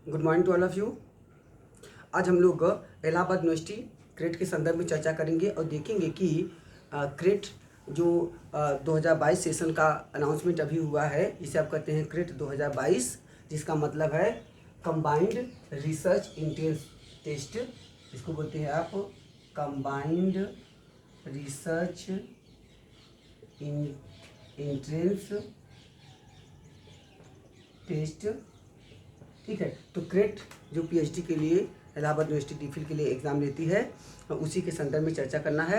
Good morning to all of you. आज हम लोग इलाहाबाद यूनिवर्सिटी क्रेट के संदर्भ में चर्चा करेंगे और देखेंगे कि क्रेट जो 2022 सेशन का अनाउंसमेंट अभी हुआ है, जिसे आप कहते हैं क्रेट 2022, जिसका मतलब है कंबाइंड रिसर्च इंट्रेंस टेस्ट। इसको बोलते हैं आप कंबाइंड रिसर्च इंट्रेंस टेस्ट। ठीक है, तो क्रेट जो पीएचडी के लिए इलाहाबाद यूनिवर्सिटी डीफिल के लिए एग्ज़ाम लेती है, उसी के संदर्भ में चर्चा करना है।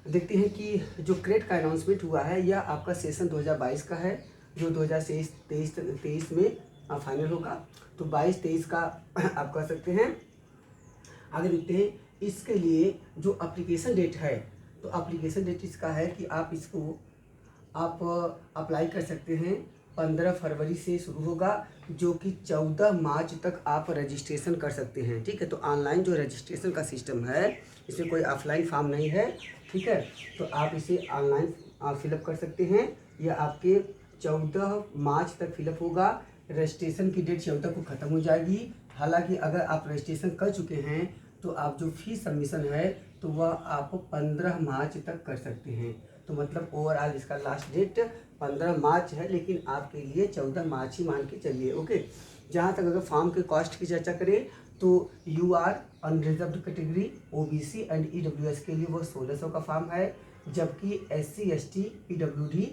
देखते हैं कि जो क्रेट का अनाउंसमेंट हुआ है यह आपका सेशन 2022 का है, जो 2023 में फाइनल होगा। तो 22-23 का आप कह सकते हैं। आगे देखते हैं इसके लिए जो एप्लीकेशन डेट है, तो एप्लीकेशन डेट इसका है कि आप इसको अप्लाई कर सकते हैं। 15 फरवरी से शुरू होगा, जो कि 14 मार्च तक आप रजिस्ट्रेशन कर सकते हैं। ठीक है, तो ऑनलाइन जो रजिस्ट्रेशन का सिस्टम है, इसमें कोई ऑफलाइन फॉर्म नहीं है। ठीक है, तो आप इसे ऑनलाइन फिलअप कर सकते हैं। यह आपके 14 मार्च तक फिलअप होगा। रजिस्ट्रेशन की डेट 14 को ख़त्म हो जाएगी। हालांकि अगर आप रजिस्ट्रेशन कर चुके हैं तो आप जो फीस सबमिशन है तो वह आप 15 मार्च तक कर सकते हैं। तो मतलब ओवरऑल इसका लास्ट डेट 15 मार्च है, लेकिन आपके लिए 14 मार्च ही मान के चलिए। ओके, जहाँ तक अगर फॉर्म के कॉस्ट की चर्चा करें तो UR unreserved category OBC and EWS के लिए वो 1600 का फॉर्म है, जबकि SC ST PWD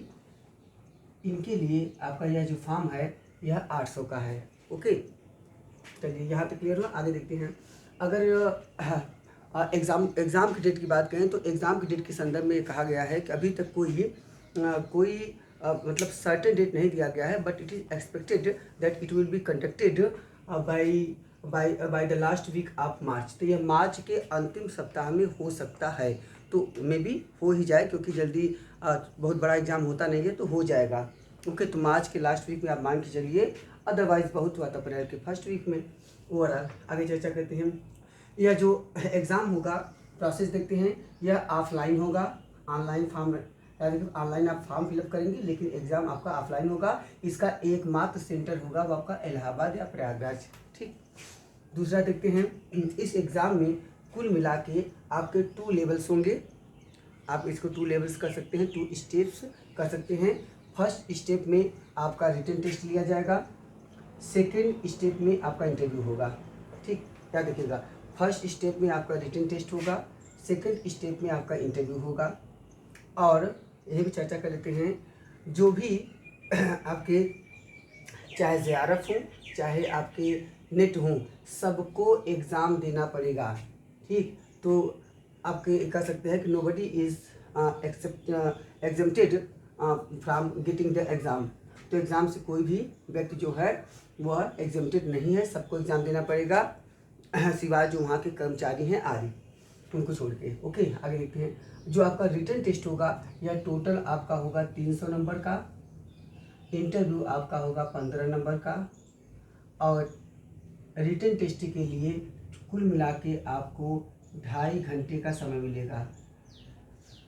इनके लिए आपका यह जो फॉर्म है यह 800 का है। ओके, चलिए यहाँ तक क्लियर हुआ। आगे देखते हैं। अगर एग्ज़ाम की डेट की बात करें तो एग्ज़ाम की डेट के संदर्भ में कहा गया है कि अभी तक कोई मतलब सर्टेन डेट नहीं दिया गया है, but it is expected that it will be conducted by the last week of March. तो यह मार्च के अंतिम सप्ताह में हो सकता है, तो मे बी हो ही जाए, क्योंकि जल्दी बहुत बड़ा एग्ज़ाम होता नहीं है, तो हो जाएगा। ओके, तो मार्च के लास्ट वीक में आप मान के चलिए, अदरवाइज बहुत हुआ तो अप्रैल के फर्स्ट वीक में। ओवरऑल आगे चर्चा करते हैं। यह जो एग्ज़ाम होगा, प्रोसेस देखते हैं। यह ऑफलाइन होगा, ऑनलाइन फॉर्म ऑनलाइन आप फॉर्म फिलअप करेंगे, लेकिन एग्ज़ाम आपका ऑफलाइन होगा। इसका एकमात्र सेंटर होगा वो आपका इलाहाबाद या प्रयागराज। ठीक, दूसरा देखते हैं। इस एग्ज़ाम में कुल मिला के आपके 2 लेवल्स होंगे। आप इसको 2 लेवल्स कर सकते हैं, 2 स्टेप्स कर सकते हैं। फर्स्ट स्टेप में आपका रिटन टेस्ट लिया जाएगा, सेकेंड स्टेप में आपका इंटरव्यू होगा। ठीक, क्या देखिएगा, फर्स्ट स्टेप में आपका रिटन टेस्ट होगा, सेकेंड स्टेप में आपका इंटरव्यू होगा। और यही भी चर्चा कर लेते हैं, जो भी आपके चाहे JRF हो चाहे आपके नेट हो, सबको एग्ज़ाम देना पड़ेगा। ठीक, तो आपके कह सकते हैं कि nobody is exempted from getting the exam. तो एग्ज़ाम से कोई भी व्यक्ति जो है वह एग्जेम्प्टेड नहीं है, सबको एग्ज़ाम देना पड़ेगा, सिवाय जो वहाँ के कर्मचारी हैं आदि, उनको छोड़ के। ओके, आगे देखते हैं। जो आपका रिटन टेस्ट होगा यह टोटल आपका होगा 300 नंबर का, इंटरव्यू आपका होगा 15 नंबर का, और रिटन टेस्ट के लिए कुल मिला के आपको 2.5 घंटे का समय मिलेगा।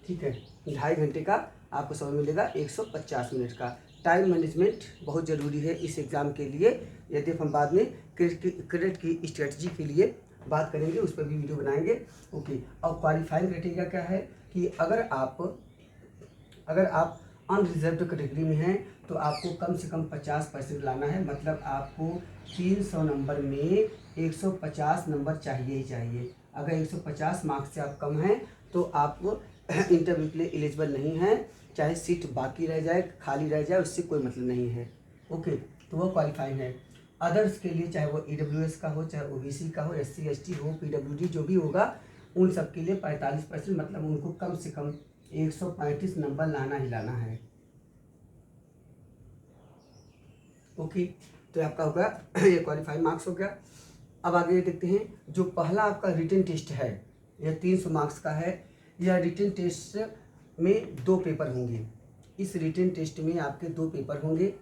ठीक है, 2.5 घंटे का आपको समय मिलेगा, 150 मिनट का। टाइम मैनेजमेंट बहुत ज़रूरी है इस एग्ज़ाम के लिए। यदि हम बाद में क्रेडिट की स्ट्रेटजी के लिए बात करेंगे, उस पर भी वीडियो बनाएंगे। ओके, और क्वालिफाइंग क्राइटेरिया क्या है कि अगर आप अनरिजर्व्ड कैटेगरी में हैं तो आपको कम से कम 50% लाना है। मतलब आपको 300 नंबर में 150 नंबर चाहिए ही चाहिए। अगर 150 मार्क्स से आप कम हैं तो आप इंटरव्यू के लिए एलिजिबल नहीं हैं, चाहे सीट बाकी रह जाए, खाली रह जाए, उससे कोई मतलब नहीं है। ओके, तो वो क्वालिफाइंग है। अदर्स के लिए चाहे वो EWS का हो, चाहे OBC का हो, SC ST हो, PWD जो भी होगा, उन सब के लिए 45%, मतलब उनको कम से कम 135 नंबर लाना ही लाना है। ओके, तो आपका होगा ये क्वालिफाइंग मार्क्स हो गया। अब आगे देखते हैं। जो पहला आपका रिटन टेस्ट है यह 300 मार्क्स का है। यह रिटन टेस्ट में 2 पेपर होंगे। इस रिटन टेस्ट में आपके 2 पेपर होंगे,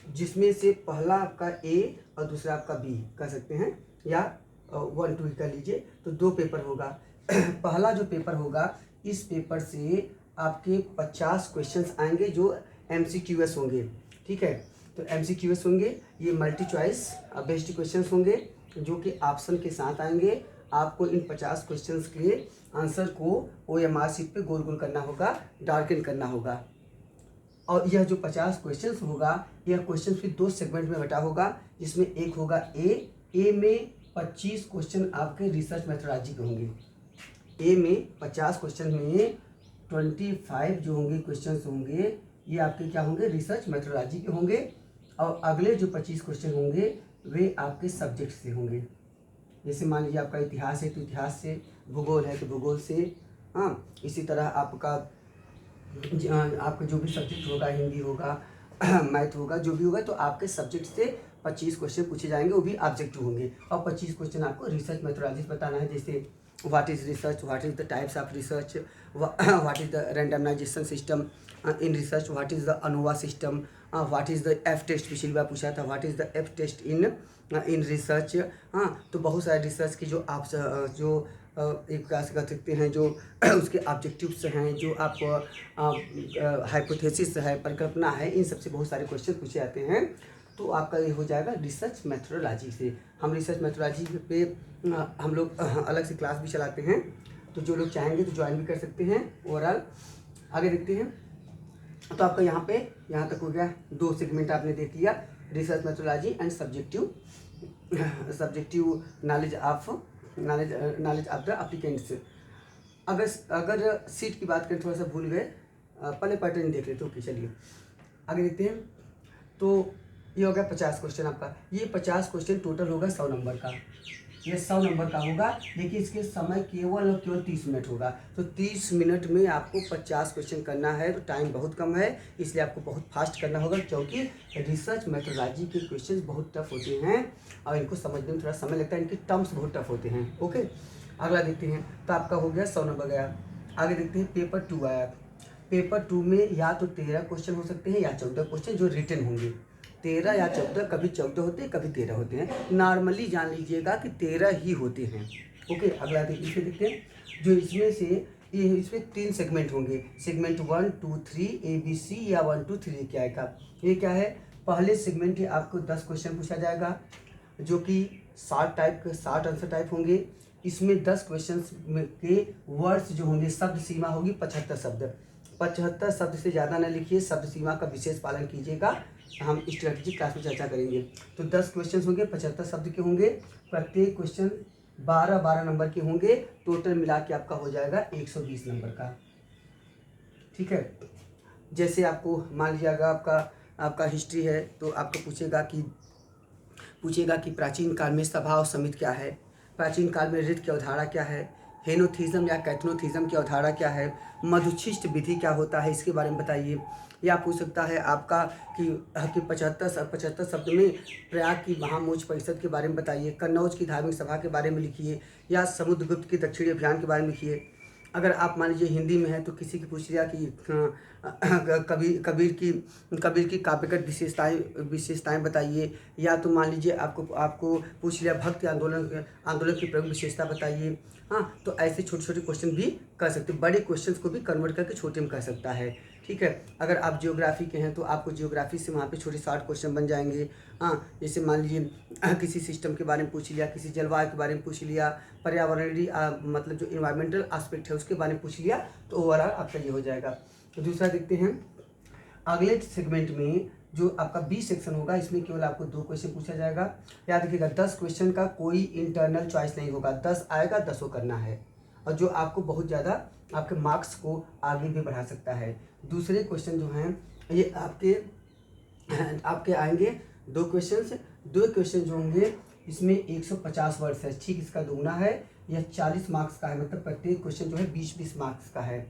जिसमें से पहला आपका A और दूसरा आपका B कर सकते हैं, या 1-2 कर लीजिए। तो 2 पेपर होगा। पहला जो पेपर होगा, इस पेपर से आपके 50 क्वेश्चंस आएंगे जो MCQS होंगे। ठीक है, तो MCQs होंगे, ये मल्टी चॉइस बेस्ड क्वेश्चंस होंगे जो कि ऑप्शन के साथ आएंगे। आपको इन 50 क्वेश्चंस के आंसर को OMR शीट पे गोल गोल करना होगा, डार्कन करना होगा। और यह जो 50 क्वेश्चंस होगा, यह क्वेश्चन फिर 2 सेगमेंट में बटा होगा, जिसमें एक होगा ए में 25 क्वेश्चन आपके रिसर्च मेथोडोलॉजी के होंगे। ए में 50 क्वेश्चन में 25 जो होंगे क्वेश्चंस होंगे, ये आपके क्या होंगे, रिसर्च मेथोडोलॉजी के होंगे। और अगले जो 25 क्वेश्चन होंगे वे आपके सब्जेक्ट से होंगे। जैसे मान लीजिए आपका इतिहास है तो इतिहास से, भूगोल है तो भूगोल से, हाँ। इसी तरह आपका जो भी सब्जेक्ट होगा, हिंदी होगा, मैथ होगा, जो भी होगा, तो आपके सब्जेक्ट से 25 क्वेश्चन पूछे जाएंगे, वो भी ऑब्जेक्टिव होंगे। और 25 क्वेश्चन आपको रिसर्च मेथोडोलॉजी बताना है, जैसे what is research, what is the types of research, what is the randomization system in research, what is the ANOVA system, what is the F test, पिछली बार पूछा था, what is the F test in research. हाँ, तो बहुत सारे research की जो आप एक प्रकार से कह सकते हैं जो उसके ऑब्जेक्टिव्स हैं, जो आप हाइपोथेसिस है, परिकल्पना है, इन सबसे बहुत सारे क्वेश्चन पूछे जाते हैं। तो आपका ये हो जाएगा रिसर्च मेथोडोलॉजी से। हम रिसर्च मेथोडोलॉजी पे हम लोग अलग से क्लास भी चलाते हैं, तो जो लोग चाहेंगे तो ज्वाइन भी कर सकते हैं। ओवरऑल आगे देखते हैं। तो आपका यहाँ तक हो गया, 2 सेगमेंट आपने देख लिया, research methodology and subjective knowledge of the applicants. अगर सीट की बात करें, थोड़ा सा भूल गए, पहले पैटर्न देख लेते। ओके, चलिए आगे देखते हैं। तो ये हो गया 50 क्वेश्चन आपका। ये 50 क्वेश्चन टोटल होगा 100 नंबर का। ये 100 नंबर का होगा, लेकिन इसके समय केवल और केवल 30 मिनट होगा। तो 30 मिनट में आपको 50 क्वेश्चन करना है, तो टाइम बहुत कम है, इसलिए आपको बहुत फास्ट करना होगा, क्योंकि रिसर्च मेथोडोलॉजी के क्वेश्चन बहुत टफ होते हैं और इनको समझने में थोड़ा समय लगता है, इनके टर्म्स बहुत टफ होते हैं। ओके, अगला देखते हैं। तो आपका हो गया 100 नंबर गया। आगे देखते हैं पेपर 2 आया। पेपर 2 में या तो 13 क्वेश्चन हो सकते हैं या 14 क्वेश्चन जो रिटन होंगे। 13 या 14, कभी 14 होते हैं, कभी 13 होते हैं। नॉर्मली जान लीजिएगा कि 13 ही होते हैं। ओके, अगला देखते हैं। जो इसमें से इसमें 3 सेगमेंट होंगे, सेगमेंट 1, 2, 3 ABC या 1, 2, 3 क्या आएगा। ये क्या है, पहले सेगमेंट के आपको 10 क्वेश्चन पूछा जाएगा, जो कि 60 आंसर टाइप होंगे। इसमें 10 क्वेश्चन के वर्ड्स जो होंगे, शब्द सीमा होगी 75 शब्द। 75 शब्द से ज़्यादा न लिखिए, शब्द सीमा का विशेष पालन कीजिएगा, हम स्ट्रेटजी क्लास में चर्चा करेंगे। तो 10 क्वेश्चन होंगे, 75 शब्द के होंगे, प्रत्येक क्वेश्चन 12-12 नंबर के होंगे। टोटल मिला के आपका हो जाएगा 120 नंबर का। ठीक है, जैसे आपको मान लीजिएगा आपका हिस्ट्री है, तो आपको पूछेगा कि प्राचीन काल में सभा और समिति क्या है, प्राचीन काल में ऋत की अवधारणा क्या है, हेनोथिज्म या कैथनोथिज्म की अवधारणा क्या है, मधुशिष्ट विधि क्या होता है, इसके बारे में बताइए। या पूछ सकता है आपका कि 75 शब्द में प्रयाग की महामोच परिषद के बारे में बताइए, कन्नौज की धार्मिक सभा के बारे में लिखिए, या समुद्रगुप्त के दक्षिणी अभियान के बारे में लिखिए। अगर आप मान लीजिए हिंदी में है तो किसी की पूछ लिया कि कबीर की काव्यगत विशेषताएं बताइए, या तो मान लीजिए आपको पूछ लिया भक्ति आंदोलन की प्रमुख विशेषता बताइए। हाँ, तो ऐसे छोटे छोटे क्वेश्चन भी कर सकते हैं, बड़े क्वेश्चंस को भी कन्वर्ट करके छोटे में कर सकता है। ठीक है, अगर आप जियोग्राफी के हैं तो आपको जियोग्राफी से वहाँ पे छोटे शॉर्ट क्वेश्चन बन जाएंगे। हाँ, जैसे मान लीजिए किसी सिस्टम के बारे में पूछ लिया, किसी जलवायु के बारे में पूछ लिया, पर्यावरणीय मतलब जो इन्वायरमेंटल एस्पेक्ट है उसके बारे में पूछ लिया, तो ओवरऑल आपका ये हो जाएगा। तो दूसरा देखते हैं, अगले सेगमेंट में जो आपका बी सेक्शन होगा, इसमें केवल आपको 2 क्वेश्चन पूछा जाएगा। याद रखिएगा 10 क्वेश्चन का कोई इंटरनल चॉइस नहीं होगा, 10 आएगा 10 करना है, और जो आपको बहुत ज़्यादा आपके मार्क्स को आगे भी बढ़ा सकता है। दूसरे क्वेश्चन जो हैं ये आपके आएंगे 2 क्वेश्चन जो होंगे, इसमें 150 वर्ड्स है, ठीक इसका दुगना है, यह 40 मार्क्स का है, मतलब प्रत्येक क्वेश्चन जो है 20-20 मार्क्स का है।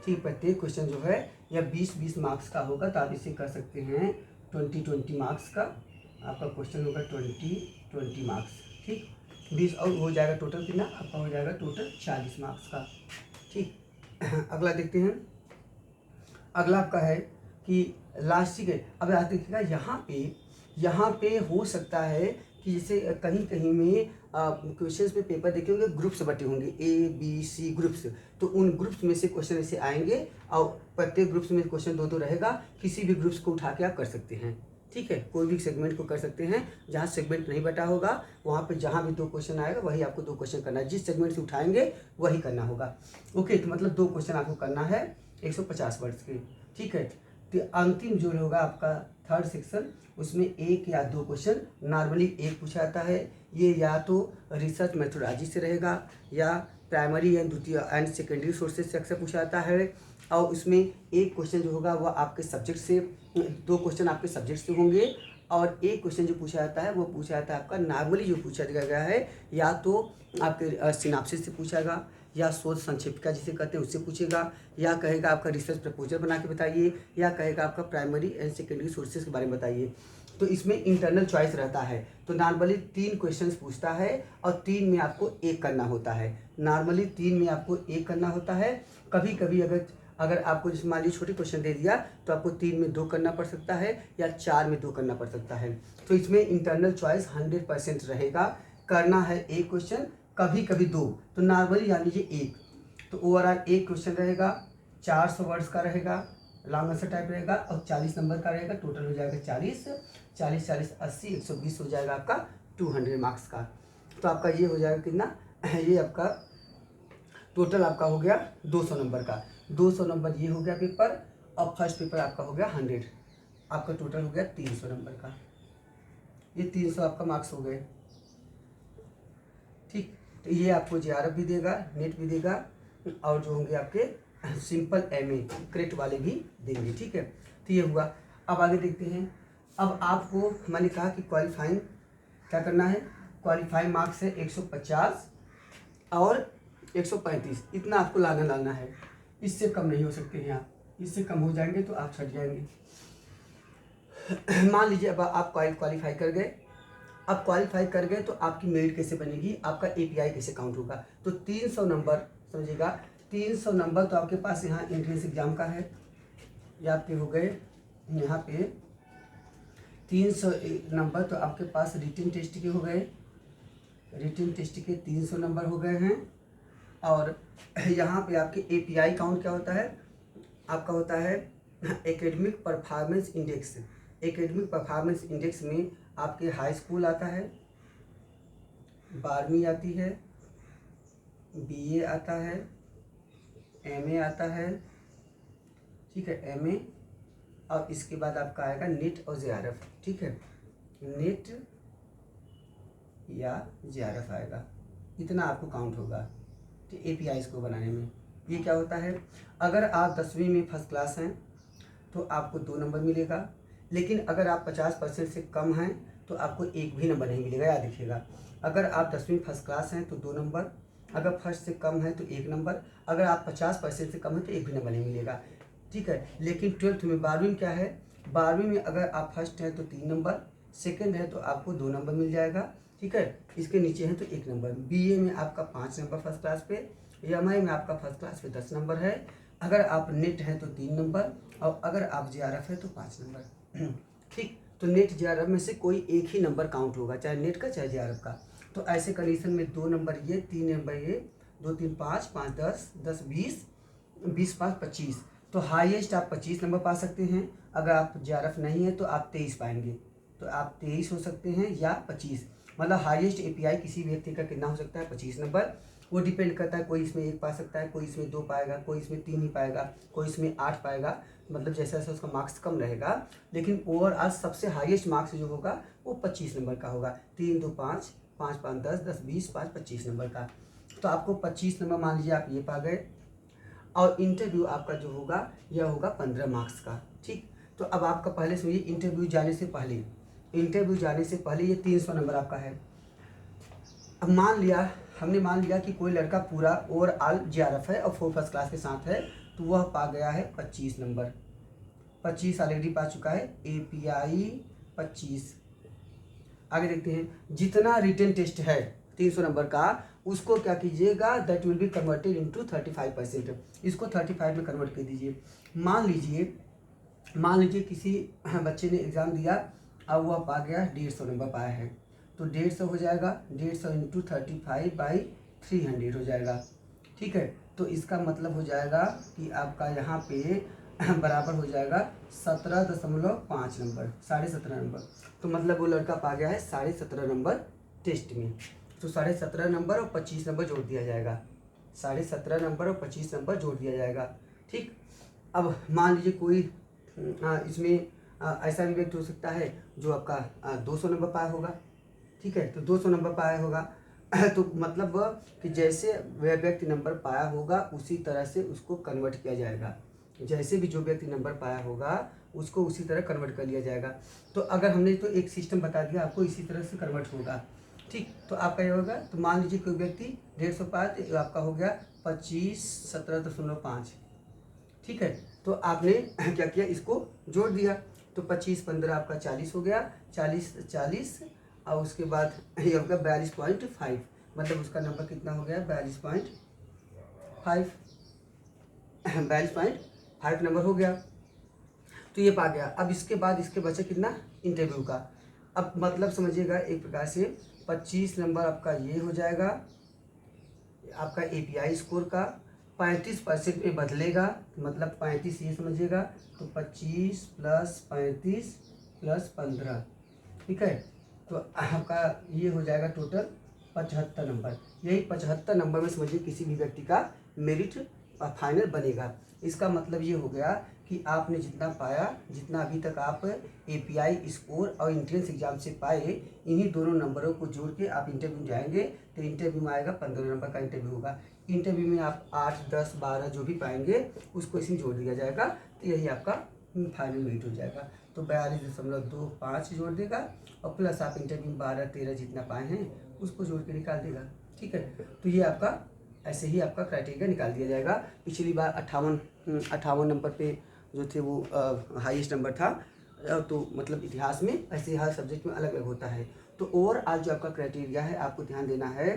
ठीक, प्रत्येक क्वेश्चन जो है यह 20-20 मार्क्स का होगा, तो आप इसे कर सकते हैं 20-20 मार्क्स का। आपका क्वेश्चन होगा 20-20 मार्क्स। ठीक, 20 और हो जाएगा टोटल कितना, आपका हो जाएगा टोटल 40 मार्क्स का। ठीक, अगला देखते हैं। अगला आपका है कि लास्ट के, अब याद रखिएगा यहाँ पे हो सकता है कि जैसे कहीं कहीं में क्वेश्चंस में पेपर देखे होंगे, ग्रुप्स बटे होंगे ABC ग्रुप्स, तो उन ग्रुप्स में से क्वेश्चन ऐसे आएंगे और प्रत्येक ग्रुप्स में क्वेश्चन 2-2 रहेगा, किसी भी ग्रुप्स को उठा के आप कर सकते हैं। ठीक है, कोई भी सेगमेंट को कर सकते हैं। जहाँ सेगमेंट नहीं बटा होगा वहाँ पे जहाँ भी 2 क्वेश्चन आएगा वही आपको 2 क्वेश्चन करना है, जिस सेगमेंट से उठाएंगे वही करना होगा। ओके, तो मतलब 2 क्वेश्चन आपको करना है 150 वर्ड्स के। ठीक है, तो अंतिम जो होगा आपका थर्ड सेक्शन, उसमें 1 या 2 क्वेश्चन नॉर्मली एक पूछा जाता है। ये या तो रिसर्च मेथोडोलॉजी से रहेगा या प्राइमरी एंड द्वितीय एंड सेकेंडरी सोर्सेज से अक्सर पूछा जाता है। और उसमें एक क्वेश्चन जो होगा वह आपके सब्जेक्ट से, 2 क्वेश्चन आपके सब्जेक्ट से होंगे और एक क्वेश्चन जो पूछा जाता है वो पूछा जाता है आपका नॉर्मली जो पूछा गया है, या तो आपके सिनाप्सिस से पूछेगा या शोध संक्षिप्तिका जिसे कहते हैं उससे पूछेगा, या कहेगा आपका रिसर्च प्रपोजल बना के बताइए, या कहेगा आपका प्राइमरी एंड सेकेंडरी सोर्सेज के बारे में बताइए। तो इसमें इंटरनल चॉइस रहता है। तो नॉर्मली 3 क्वेश्चंस पूछता है और 3 में आपको 1 करना होता है। नॉर्मली 3 में आपको 1 करना होता है। कभी कभी अगर आपको जैसे मान लीजिए छोटे क्वेश्चन दे दिया तो आपको 3 में 2 करना पड़ सकता है या 4 में 2 करना पड़ सकता है। तो इसमें इंटरनल चॉइस 100% रहेगा। करना है 1 क्वेश्चन, कभी कभी 2, तो नॉर्मली जान लीजिए 1। तो ओवरऑल 1 क्वेश्चन रहेगा, 400 वर्ड्स का रहेगा, लॉन्ग आंसर टाइप रहेगा और 40 नंबर का रहेगा। टोटल हो जाएगा 40 40 40 80 120 हो जाएगा आपका 200 मार्क्स का। तो आपका ये हो जाएगा कितना, ये आपका टोटल आपका हो गया 200 नंबर का। 200 नंबर ये हो गया पेपर, और फर्स्ट पेपर आपका हो गया 100, आपका टोटल हो गया 300 नंबर का। ये 300 आपका मार्क्स हो गए। ठीक, तो ये आपको जेआरएफ भी देगा, नेट भी देगा, और जो होंगे आपके सिंपल एमए क्रेट वाले भी देंगे। ठीक है, तो ये हुआ। अब आगे देखते हैं। अब आपको मैंने कहा कि क्वालिफाइंग क्या करना है, क्वालिफाइंग मार्क्स है 150 और 135, इतना आपको लाना है। इससे कम नहीं हो सकते हैं आप, इससे कम हो जाएंगे तो आप छट जाएंगे। मान लीजिए अब आप क्वालिफाई कर गए। अब क्वालिफाई कर गए तो आपकी मेरिट कैसे बनेगी, आपका एपीआई कैसे काउंट होगा। तो 300 नंबर समझिएगा, 300 नंबर तो आपके पास यहाँ एंट्रेंस एग्जाम का है, या आपके हो गए यहाँ पे 300 नंबर तो आपके पास रिटन टेस्ट के हो गए, रिटन टेस्ट के 300 नंबर हो गए हैं। और यहाँ पे आपके एपीआई काउंट क्या होता है, आपका होता है academic performance index. Academic performance index में आपके हाई स्कूल आता है, 12वीं आती है, बीए आता है, एमए आता है, ठीक है, एमए, और इसके बाद आपका आएगा नेट और जेआरएफ। ठीक है, नेट या जेआरएफ आएगा, इतना आपको काउंट होगा एपीआई को बनाने में। ये क्या होता है, अगर आप 10वीं में फर्स्ट क्लास हैं तो आपको 2 नंबर मिलेगा, लेकिन अगर आप 50% से कम हैं तो आपको 1 भी नंबर नहीं मिलेगा, याद रखिएगा। अगर आप 10वीं फर्स्ट क्लास हैं तो 2 नंबर, अगर फर्स्ट से कम है तो 1 नंबर, अगर आप 50% से कम है तो 1 भी नंबर नहीं मिलेगा। ठीक है, लेकिन 12th में 12वीं में क्या है, 12वीं में अगर आप फर्स्ट हैं तो 3 नंबर, सेकेंड है तो आपको 2 नंबर मिल जाएगा। ठीक है, इसके नीचे है तो 1 नंबर। बीए में आपका 5 नंबर फर्स्ट क्लास पे, एमआई में आपका फर्स्ट क्लास पे 10 नंबर है, अगर आप नेट हैं तो 3 नंबर, और अगर आप जेआरएफ है तो 5 नंबर। ठीक, तो नेट जेआरएफ में से कोई एक ही नंबर काउंट होगा, चाहे नेट का चाहे जेआरएफ का। तो ऐसे कंडीशन में 2 नंबर ये, 3 नंबर ये, 2 3 5 5 10 10 20 20 5 25, तो हाईएस्ट आप 25 नंबर पा सकते हैं। अगर आप जेआरएफ नहीं है तो आप 23 पाएंगे, तो आप 23 हो सकते हैं या 25, मतलब हाईएस्ट एपीआई किसी व्यक्ति का कितना हो सकता है, 25 नंबर। वो डिपेंड करता है, कोई इसमें 1 पा सकता है, कोई इसमें 2 पाएगा, कोई इसमें 3 ही पाएगा, कोई इसमें 8 पाएगा, मतलब जैसा जैसा उसका मार्क्स कम रहेगा। लेकिन ओवरऑल सबसे हाईएस्ट मार्क्स जो होगा वो 25 नंबर का होगा। 3 2 5 5 5 10 10 20 5 25 नंबर का। तो आपको 25 नंबर मान लीजिए आप ये पा गए, और इंटरव्यू आपका जो होगा यह होगा 15 मार्क्स का। ठीक, तो अब आपका पहले से ये इंटरव्यू जाने से पहले ये 300 नंबर आपका है। अब हमने मान लिया कि कोई लड़का पूरा ओवरऑल जेआरएफ है और 4 फर्स्ट क्लास के साथ है, तो वह पा गया है 25 नंबर। 25 ऑलरेडी पा चुका है, एपीआई 25। आगे देखते हैं, जितना रिटन टेस्ट है 300 नंबर का, उसको क्या कीजिएगा, that will be converted into 35%। इसको 35 में कन्वर्ट कर दीजिए। मान लीजिए किसी बच्चे ने एग्ज़ाम दिया, अब वह पा गया 150 नंबर पाया है, तो 150 हो जाएगा, 150 इंटू 35/300 हो जाएगा। ठीक है, तो इसका मतलब हो जाएगा कि आपका यहाँ पे बराबर हो जाएगा 17.5 नंबर, 17.5 नंबर। तो मतलब वो लड़का पा गया है 17.5 नंबर टेस्ट में। तो 17.5 नंबर और 25 नंबर जोड़ दिया जाएगा, 17.5 नंबर और 25 नंबर जोड़ दिया जाएगा। ठीक, अब मान लीजिए कोई इसमें ऐसा भी व्यक्ति हो सकता है जो आपका 200 नंबर पाया होगा। ठीक है, तो 200 नंबर पाया होगा तो मतलब कि जैसे वह व्यक्ति नंबर पाया होगा उसी तरह से उसको कन्वर्ट किया जाएगा। जैसे भी जो व्यक्ति नंबर पाया होगा उसको उसी तरह कन्वर्ट कर लिया जाएगा। तो अगर हमने तो एक सिस्टम बता दिया आपको, इसी तरह से कन्वर्ट होगा। ठीक, तो आपका ये होगा, तो मान लीजिए कोई व्यक्ति 150 पाया तो आपका हो गया 25 17.5। ठीक है, तो आपने क्या किया, इसको जोड़ दिया, तो 25 15 आपका 40 हो गया, 40 और उसके बाद ये हो गया 42.5, मतलब उसका नंबर कितना हो गया 42.5, 42.5 नंबर हो गया। तो ये पा गया। अब इसके बाद इसके बचे कितना, इंटरव्यू का। अब मतलब समझिएगा एक प्रकार से 25 नंबर आपका ये हो जाएगा आपका एपीआई स्कोर का, 35% में बदलेगा, मतलब 35 ये समझिएगा, तो 25 + 35 + 15। ठीक है, तो आपका ये हो जाएगा टोटल 75 नंबर। यही 75 नंबर में समझिए किसी भी व्यक्ति का मेरिट फाइनल बनेगा। इसका मतलब ये हो गया कि आपने जितना पाया, जितना अभी तक आप एपीआई स्कोर और एंट्रेंस एग्जाम से पाए, इन्हीं दोनों नंबरों को जोड़ के आप इंटरव्यू जाएंगे, तो इंटरव्यू में आएगा 15 नंबर का इंटरव्यू होगा। इंटरव्यू में आप 8 10 12 जो भी पाएंगे उसको इसमें जोड़ दिया जाएगा, तो यही आपका फाइनल मेरिट हो जाएगा। तो 42.25 जोड़ देगा और प्लस आप इंटरव्यू में 12 13 जितना पाए हैं उसको जोड़ के निकाल देगा। ठीक है, तो ये आपका ऐसे ही आपका क्राइटेरिया निकाल दिया जाएगा। पिछली बार 58 नंबर पे जो थे वो हाईएस्ट नंबर था, तो मतलब इतिहास में ऐसे हर सब्जेक्ट में अलग अलग होता है। तो ओवरऑल जो आपका क्राइटेरिया है आपको ध्यान देना है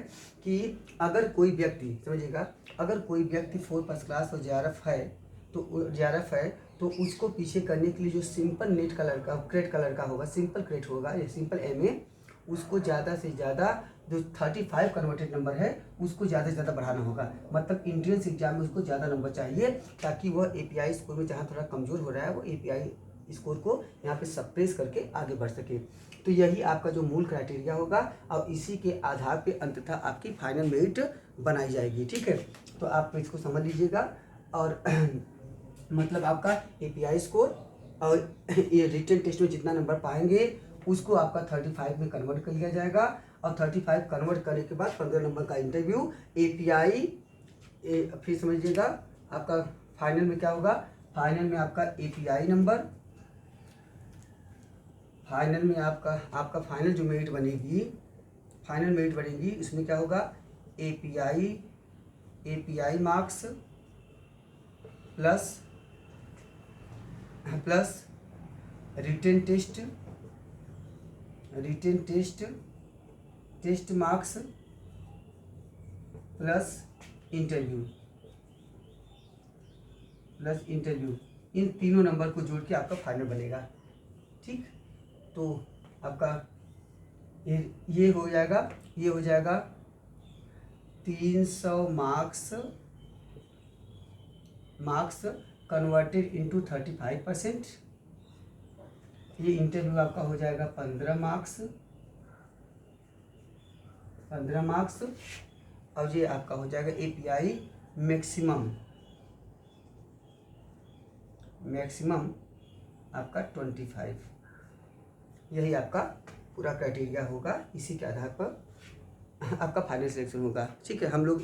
कि अगर कोई व्यक्ति समझिएगा, अगर कोई व्यक्ति 4 फर्स्ट क्लास और जेआरएफ है, तो उसको पीछे करने के लिए जो सिंपल नेट कलर का क्रेट कलर का होगा, सिंपल क्रेट होगा या सिंपल एमए, उसको ज़्यादा से ज़्यादा जो 35 कन्वर्टेड नंबर है उसको ज़्यादा से ज़्यादा बढ़ाना होगा। मतलब इंट्रेंस एग्जाम में उसको ज़्यादा नंबर चाहिए, ताकि वह एपीआई स्कोर में जहाँ थोड़ा कमज़ोर हो रहा है वो एपीआई स्कोर को यहाँ पे सप्रेस करके आगे बढ़ सके। तो यही आपका जो मूल क्राइटेरिया होगा और इसी के आधार पे अंततः आपकी फाइनल मेरिट बनाई जाएगी। ठीक है, तो आप इसको समझ लीजिएगा। और मतलब आपका एपीआई स्कोर और ये रिटन टेस्ट में जितना नंबर पाएंगे उसको आपका 35 में कन्वर्ट कर लिया जाएगा, और 35 कन्वर्ट करने के बाद 15 नंबर का इंटरव्यू एपीआई। फिर समझिएगा आपका फाइनल में क्या होगा, फाइनल में आपका एपीआई नंबर, फाइनल में आपका फाइनल जो मेरिट बनेगी, फाइनल मेरिट बनेगी इसमें क्या होगा, API marks plus written test marks plus interview, इन तीनों नंबर को जोड़ के आपका फाइनल बनेगा। ठीक, तो आपका ये हो जाएगा 300 मार्क्स कन्वर्टेड इनटू 35%। ये इंटरव्यू आपका हो जाएगा 15 मार्क्स, और ये आपका हो जाएगा एपीआई मैक्सिमम आपका 25। यही आपका पूरा क्राइटेरिया होगा, इसी के आधार पर आपका फाइनल सिलेक्शन होगा। ठीक है, हम लोग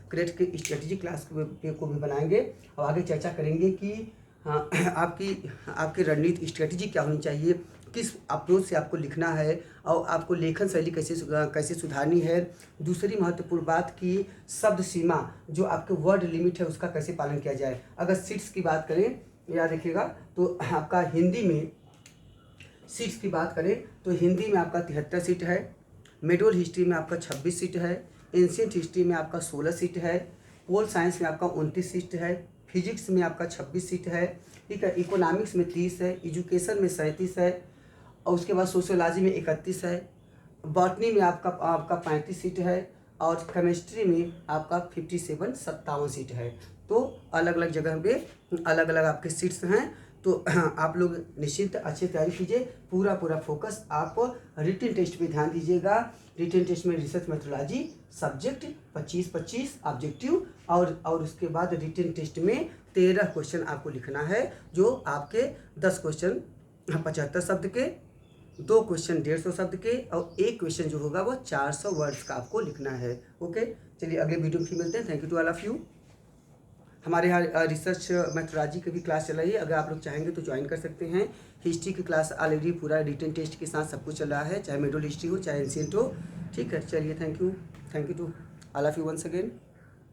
क्रेट के स्ट्रेटेजी क्लास को भी बनाएंगे और आगे चर्चा करेंगे कि हाँ आपकी रणनीति स्ट्रेटेजी क्या होनी चाहिए, किस अप्रोच से आपको लिखना है और आपको लेखन शैली कैसे सुधारनी है। दूसरी महत्वपूर्ण बात कि शब्द सीमा जो आपके वर्ड लिमिट है उसका कैसे पालन किया जाए। अगर सीट्स की बात करें, याद रखिएगा, तो आपका हिंदी में सीट्स की बात करें तो हिंदी में आपका 73 सीट है, मेडोल हिस्ट्री में आपका 26 सीट है, एंशिएंट हिस्ट्री में आपका 16 सीट है, पोल साइंस में आपका 29 सीट है, फिजिक्स में आपका 26 सीट है। ठीक है, इकोनॉमिक्स में 30 है, एजुकेशन में 37 है, और उसके बाद सोशियोलॉजी में 31 है, बॉटनी में आपका 35 सीट है, और केमिस्ट्री में आपका 57 सीट है। तो अलग अलग जगह पे अलग अलग आपके सीट्स हैं। तो आप लोग निश्चित अच्छी तैयारी कीजिए, पूरा फोकस आप रिटन टेस्ट पे ध्यान दीजिएगा। रिटन टेस्ट में रिसर्च मेथोडोलॉजी सब्जेक्ट 25-25 ऑब्जेक्टिव और उसके बाद रिटन टेस्ट में 13 क्वेश्चन आपको लिखना है, जो आपके 10 क्वेश्चन 75 शब्द के, 2 क्वेश्चन 150 शब्द के और 1 क्वेश्चन जो होगा वो 400 वर्ड्स का आपको लिखना है। ओके, चलिए अगले वीडियो में फिर मिलते हैं। Thank you to all of you. हमारे यहाँ रिसर्च मेथोडोलॉजी की भी क्लास चल रही है, अगर आप लोग चाहेंगे तो ज्वाइन कर सकते हैं। हिस्ट्री की क्लास ऑलरेडी पूरा रिटन टेस्ट के साथ सब कुछ चल रहा है, चाहे मिडल हिस्ट्री हो चाहे एंशिएंट हो। ठीक है, चलिए thank you to all of you once again.